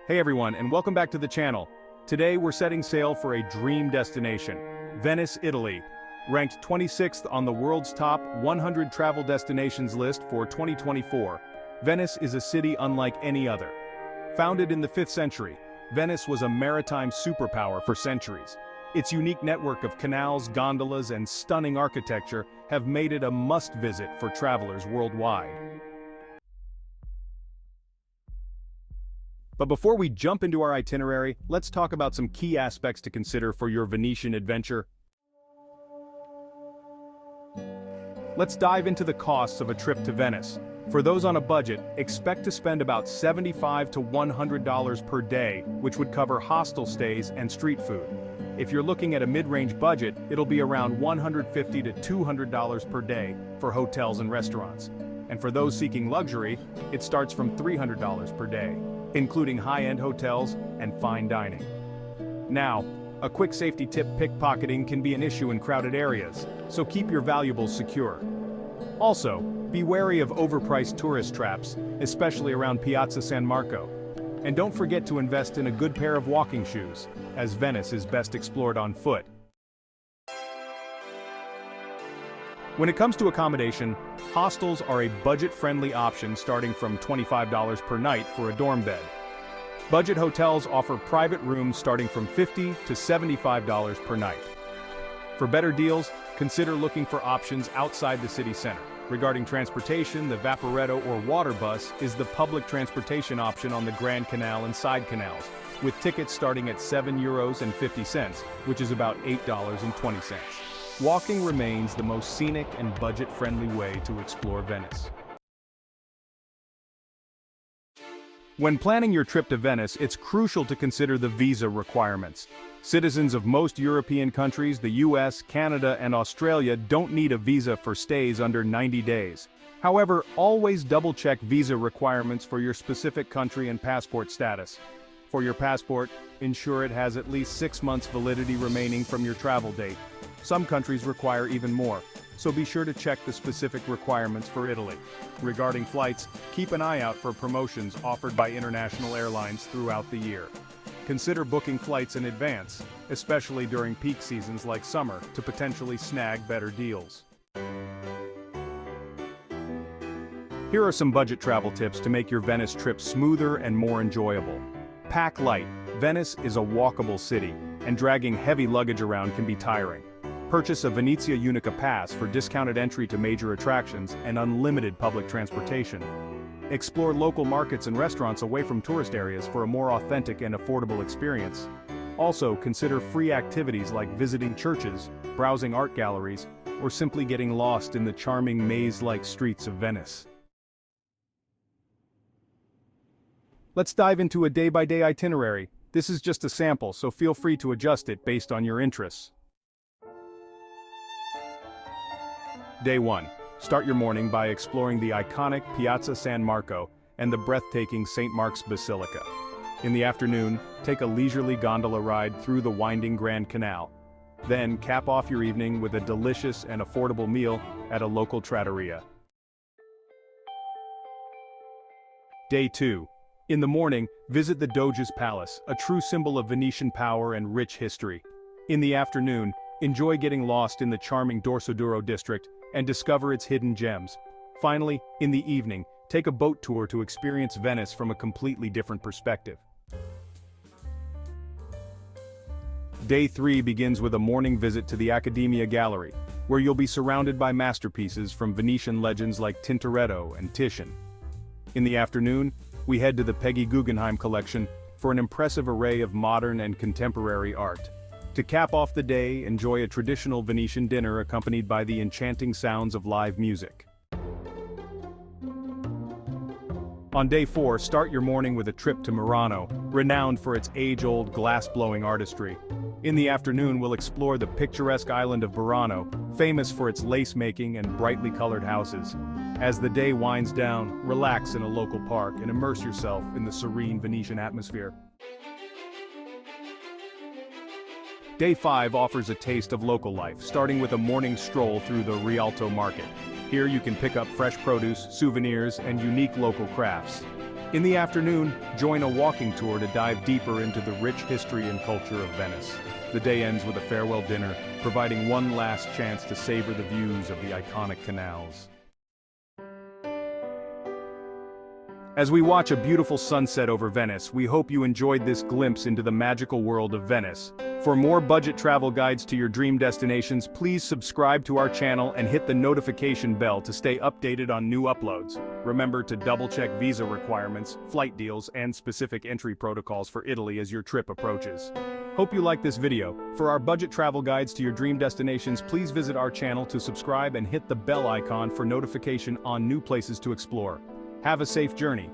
Hey everyone, and welcome back to the channel. Today we're setting sail for a dream destination, Venice, Italy. Ranked 26th on the world's top 100 travel destinations list for 2024, Venice is a city unlike any other. Founded in the 5th century, Venice was a maritime superpower for centuries. Its unique network of canals, gondolas, and stunning architecture have made it a must-visit for travelers worldwide. But before we jump into our itinerary, let's talk about some key aspects to consider for your Venetian adventure. Let's dive into the costs of a trip to Venice. For those on a budget, expect to spend about $75 to $100 per day, which would cover hostel stays and street food. If you're looking at a mid-range budget, it'll be around $150 to $200 per day for hotels and restaurants. And for those seeking luxury, it starts from $300 per day, including high-end hotels and fine dining. Now, a quick safety tip: pickpocketing can be an issue in crowded areas, so keep your valuables secure. Also, be wary of overpriced tourist traps, especially around Piazza San Marco. And don't forget to invest in a good pair of walking shoes, as Venice is best explored on foot. When it comes to accommodation, hostels are a budget-friendly option starting from $25 per night for a dorm bed. Budget hotels offer private rooms starting from $50 to $75 per night. For better deals, consider looking for options outside the city center. Regarding transportation, the Vaporetto or water bus is the public transportation option on the Grand Canal and side canals, with tickets starting at €7.50, which is about $8.20. Walking remains the most scenic and budget-friendly way to explore Venice. When planning your trip to Venice, it's crucial to consider the visa requirements. Citizens of most European countries, the US, Canada, and Australia don't need a visa for stays under 90 days. However, always double-check visa requirements for your specific country and passport status. For your passport, ensure it has at least 6 months validity remaining from your travel date. Some countries require even more, so be sure to check the specific requirements for Italy. Regarding flights, keep an eye out for promotions offered by international airlines throughout the year. Consider booking flights in advance, especially during peak seasons like summer, to potentially snag better deals. Here are some budget travel tips to make your Venice trip smoother and more enjoyable. Pack light. Venice is a walkable city, and dragging heavy luggage around can be tiring. Purchase a Venezia Unica Pass for discounted entry to major attractions and unlimited public transportation. Explore local markets and restaurants away from tourist areas for a more authentic and affordable experience. Also, consider free activities like visiting churches, browsing art galleries, or simply getting lost in the charming maze-like streets of Venice. Let's dive into a day-by-day itinerary. This is just a sample, so feel free to adjust it based on your interests. Day 1. Start your morning by exploring the iconic Piazza San Marco and the breathtaking St. Mark's Basilica. In the afternoon, take a leisurely gondola ride through the winding Grand Canal. Then, cap off your evening with a delicious and affordable meal at a local trattoria. Day 2. In the morning, visit the Doge's Palace, a true symbol of Venetian power and rich history. In the afternoon, enjoy getting lost in the charming Dorsoduro district and discover its hidden gems. Finally, in the evening, take a boat tour to experience Venice from a completely different perspective. Day 3 begins with a morning visit to the Accademia Gallery, where you'll be surrounded by masterpieces from Venetian legends like Tintoretto and Titian. In the afternoon, we head to the Peggy Guggenheim collection for an impressive array of modern and contemporary art. To cap off the day, enjoy a traditional Venetian dinner accompanied by the enchanting sounds of live music. On day 4, start your morning with a trip to Murano, renowned for its age-old glass-blowing artistry. In the afternoon, we'll explore the picturesque island of Burano, famous for its lace-making and brightly colored houses. As the day winds down, relax in a local park and immerse yourself in the serene Venetian atmosphere. Day 5 offers a taste of local life, starting with a morning stroll through the Rialto Market. Here you can pick up fresh produce, souvenirs, and unique local crafts. In the afternoon, join a walking tour to dive deeper into the rich history and culture of Venice. The day ends with a farewell dinner, providing one last chance to savor the views of the iconic canals. As we watch a beautiful sunset over Venice, we hope you enjoyed this glimpse into the magical world of Venice. For more budget travel guides to your dream destinations, please subscribe to our channel and hit the notification bell to stay updated on new uploads. Remember to double-check visa requirements, flight deals, and specific entry protocols for Italy as your trip approaches. Hope you liked this video. For our budget travel guides to your dream destinations, please visit our channel to subscribe and hit the bell icon for notification on new places to explore. Have a safe journey.